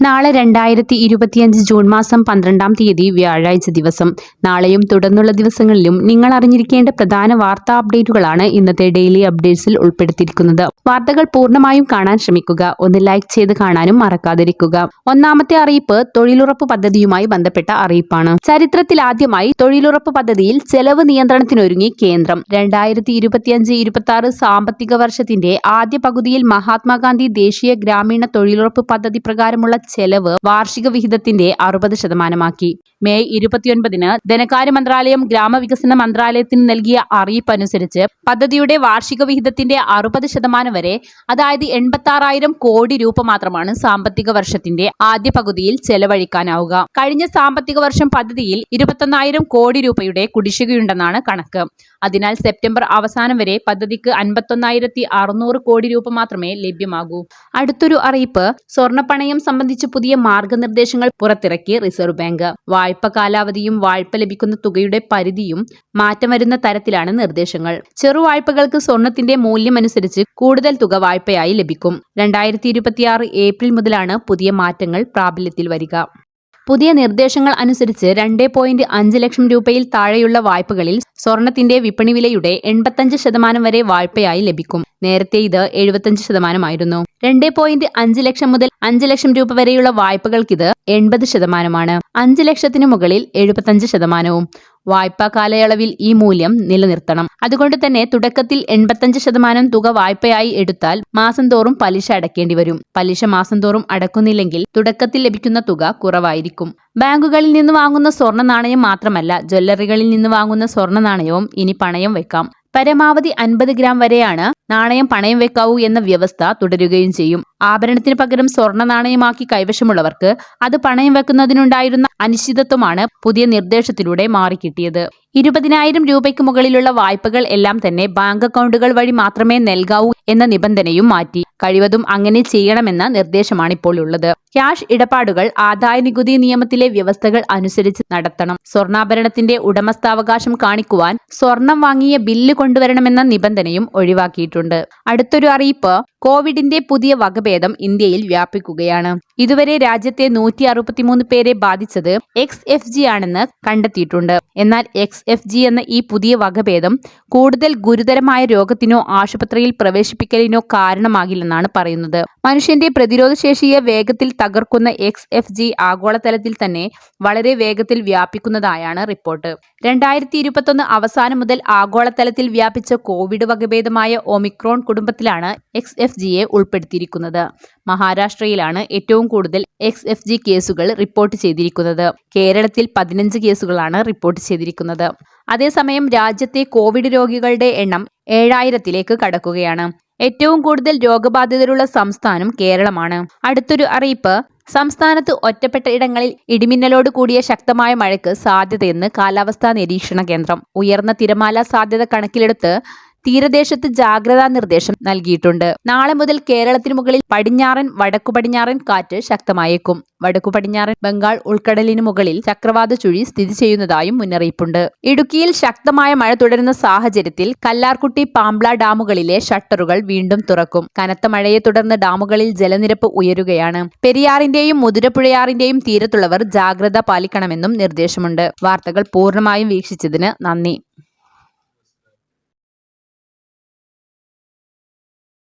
നാളെ 2025 ജൂൺ മാസം 12-ാം തീയതി വ്യാഴാഴ്ച ദിവസം. നാളെയും തുടർന്നുള്ള ദിവസങ്ങളിലും നിങ്ങൾ അറിഞ്ഞിരിക്കേണ്ട പ്രധാന വാർത്താ അപ്ഡേറ്റുകളാണ് ഇന്നത്തെ ഡെയിലി അപ്ഡേറ്റ്സിൽ ഉൾപ്പെടുത്തിയിരിക്കുന്നത്. വാർത്തകൾ പൂർണ്ണമായും കാണാൻ ശ്രമിക്കുക. ഒന്ന് ലൈക്ക് ചെയ്ത് കാണാനും മറക്കാതിരിക്കുക. ഒന്നാമത്തെ അറിയിപ്പ് തൊഴിലുറപ്പ് പദ്ധതിയുമായി ബന്ധപ്പെട്ട അറിയിപ്പാണ്. ചരിത്രത്തിലാദ്യമായി തൊഴിലുറപ്പ് പദ്ധതിയിൽ ചെലവ് നിയന്ത്രണത്തിനൊരുങ്ങി കേന്ദ്രം. 2025-26 സാമ്പത്തിക വർഷത്തിന്റെ ആദ്യ പകുതിയിൽ മഹാത്മാഗാന്ധി ദേശീയ ഗ്രാമീണ തൊഴിലുറപ്പ് പദ്ധതി പ്രകാരമുള്ള ചെലവ് വാർഷിക വിഹിതത്തിന്റെ 60%. മെയ് 29-ന് ധനകാര്യ മന്ത്രാലയം ഗ്രാമവികസന മന്ത്രാലയത്തിന് നൽകിയ അറിയിപ്പ് അനുസരിച്ച് പദ്ധതിയുടെ വാർഷിക വിഹിതത്തിന്റെ 60% വരെ, അതായത് 86,000 കോടി രൂപ മാത്രമാണ് സാമ്പത്തിക വർഷത്തിന്റെ ആദ്യ പകുതിയിൽ ചെലവഴിക്കാനാവുക. കഴിഞ്ഞ സാമ്പത്തിക വർഷം പദ്ധതിയിൽ 21,000 കോടി രൂപയുടെ കുടിശ്ശികയുണ്ടെന്നാണ് കണക്ക്. അതിനാൽ സെപ്റ്റംബർ അവസാനം വരെ പദ്ധതിക്ക് 51,600 കോടി രൂപ മാത്രമേ ലഭ്യമാകൂ. അടുത്തൊരു അറിയിപ്പ് സ്വർണ്ണപ്പണയം സംബന്ധിച്ച് പുതിയ മാർഗനിർദ്ദേശങ്ങൾ പുറത്തിറക്കി റിസർവ് ബാങ്ക്. വായ്പ കാലാവധിയും വായ്പ ലഭിക്കുന്ന തുകയുടെ പരിധിയും മാറ്റം വരുന്ന തരത്തിലാണ് നിർദ്ദേശങ്ങൾ. ചെറുവായ്പകൾക്ക് സ്വർണത്തിന്റെ മൂല്യമനുസരിച്ച് കൂടുതൽ തുക വായ്പയായി ലഭിക്കും. 2026 ഏപ്രിൽ മുതലാണ് പുതിയ മാറ്റങ്ങൾ പ്രാബല്യത്തിൽ വരിക. പുതിയ നിർദ്ദേശങ്ങൾ അനുസരിച്ച് 2.5 ലക്ഷം രൂപയിൽ താഴെയുള്ള വായ്പകളിൽ സ്വർണത്തിന്റെ വിപണി വിലയുടെ 85% വരെ വായ്പയായി ലഭിക്കും. നേരത്തെ ഇത് 75% ആയിരുന്നു. 2.5 ലക്ഷം മുതൽ 5 ലക്ഷം രൂപ വരെയുള്ള വായ്പകൾക്കിത് 80%. 5 ലക്ഷത്തിനു മുകളിൽ 75%. വായ്പാ കാലയളവിൽ ഈ മൂല്യം നിലനിർത്തണം. അതുകൊണ്ട് തന്നെ തുടക്കത്തിൽ 85% തുക വായ്പയായി എടുത്താൽ മാസം തോറും പലിശ അടയ്ക്കേണ്ടി വരും. പലിശ മാസം തോറും അടക്കുന്നില്ലെങ്കിൽ തുടക്കത്തിൽ ലഭിക്കുന്ന തുക കുറവായിരിക്കും. ബാങ്കുകളിൽ നിന്ന് വാങ്ങുന്ന സ്വർണ്ണ നാണയം മാത്രമല്ല, ജ്വല്ലറികളിൽ നിന്ന് വാങ്ങുന്ന സ്വർണ്ണ നാണയവും ഇനി പണയം വെക്കാം. പരമാവധി 50 ഗ്രാം വരെയാണ് നാണയം പണയം വെക്കാവൂ എന്ന വ്യവസ്ഥ തുടരുകയും ചെയ്യും. ആഭരണത്തിന് പകരം സ്വർണ്ണ നാണയമാക്കി കൈവശമുള്ളവർക്ക് അത് പണയം വെക്കുന്നതിനുണ്ടായിരുന്ന അനിശ്ചിതത്വമാണ് പുതിയ നിർദ്ദേശത്തിലൂടെ മാറിക്കിട്ടിയത്. 20,000 രൂപയ്ക്ക് മുകളിലുള്ള വായ്പകൾ എല്ലാം തന്നെ ബാങ്ക് അക്കൗണ്ടുകൾ വഴി മാത്രമേ നൽകാവൂ എന്ന നിബന്ധനയും മാറ്റി. കഴിവതും അങ്ങനെ ചെയ്യണമെന്ന നിർദ്ദേശമാണിപ്പോൾ ഉള്ളത്. ക്യാഷ് ഇടപാടുകൾ ആദായ നികുതി നിയമത്തിലെ വ്യവസ്ഥകൾ അനുസരിച്ച് നടത്തണം. സ്വർണ്ണാഭരണത്തിന്റെ ഉടമസ്ഥാവകാശം കാണിക്കുവാൻ സ്വർണം വാങ്ങിയ ബില്ല് കൊണ്ടുവരണമെന്ന നിബന്ധനയും ഒഴിവാക്കിയിട്ടുണ്ട്. അടുത്തൊരു അറിയിപ്പ് കോവിഡിന്റെ പുതിയ വകഭേദം ഇന്ത്യയിൽ വ്യാപിക്കുകയാണ്. ഇതുവരെ രാജ്യത്തെ 163 പേരെ ബാധിച്ചത് XFG ആണെന്ന് കണ്ടെത്തിയിട്ടുണ്ട്. എന്നാൽ XFG എന്ന ഈ പുതിയ വകഭേദം കൂടുതൽ ഗുരുതരമായ രോഗത്തിനോ ആശുപത്രിയിൽ പ്രവേശിപ്പിക്കലിനോ കാരണമാകില്ലെന്നാണ് പറയുന്നത്. മനുഷ്യന്റെ പ്രതിരോധ ശേഷിയെ വേഗത്തിൽ തകർക്കുന്ന XFG ആഗോളതലത്തിൽ തന്നെ വളരെ വേഗത്തിൽ വ്യാപിക്കുന്നതായാണ് റിപ്പോർട്ട്. 2021 അവസാനം മുതൽ ആഗോളതലത്തിൽ വ്യാപിച്ച കോവിഡ് വകഭേദമായ ഒമിക്രോൺ കുടുംബത്തിലാണ് XFGയെ ഉൾപ്പെടുത്തിയിരിക്കുന്നത്. മഹാരാഷ്ട്രയിലാണ് ഏറ്റവും കൂടുതൽ XFG കേസുകൾ റിപ്പോർട്ട് ചെയ്തിരിക്കുന്നത്. കേരളത്തിൽ 15 കേസുകളാണ് റിപ്പോർട്ട് ചെയ്തിരിക്കുന്നത്. അതേസമയം രാജ്യത്തെ കോവിഡ് രോഗികളുടെ എണ്ണം 7,000-ലേക്ക് കടക്കുകയാണ്. ഏറ്റവും കൂടുതൽ രോഗബാധിതരുള്ള സംസ്ഥാനം കേരളമാണ്. അടുത്തൊരു അറിയിപ്പ് സംസ്ഥാനത്ത് ഒറ്റപ്പെട്ട ഇടങ്ങളിൽ ഇടിമിന്നലോട് കൂടിയ ശക്തമായ മഴയ്ക്ക് സാധ്യതയെന്ന് കാലാവസ്ഥാ നിരീക്ഷണ കേന്ദ്രം. ഉയർന്ന തിരമാല സാധ്യത കണക്കിലെടുത്ത് തീരദേശത്ത് ജാഗ്രതാ നിർദ്ദേശം നൽകിയിട്ടുണ്ട്. നാളെ മുതൽ കേരളത്തിന് മുകളിൽ പടിഞ്ഞാറൻ വടക്കു പടിഞ്ഞാറൻ കാറ്റ് ശക്തമായേക്കും. വടക്കു പടിഞ്ഞാറൻ ബംഗാൾ ഉൾക്കടലിന് മുകളിൽ ചക്രവാത ചുഴി സ്ഥിതി ചെയ്യുന്നതായും മുന്നറിയിപ്പുണ്ട്. ഇടുക്കിയിൽ ശക്തമായ മഴ തുടരുന്ന സാഹചര്യത്തിൽ കല്ലാർകുട്ടി, പാംബ്ല ഡാമുകളിലെ ഷട്ടറുകൾ വീണ്ടും തുറക്കും. കനത്ത മഴയെ തുടർന്ന് ഡാമുകളിൽ ജലനിരപ്പ് ഉയരുകയാണ്. പെരിയാറിന്റെയും മുതിരപ്പുഴയാറിന്റെയും തീരത്തുള്ളവർ ജാഗ്രത പാലിക്കണമെന്നും നിർദ്ദേശമുണ്ട്. വാർത്തകൾ പൂർണ്ണമായും വീക്ഷിച്ചതിന് നന്ദി.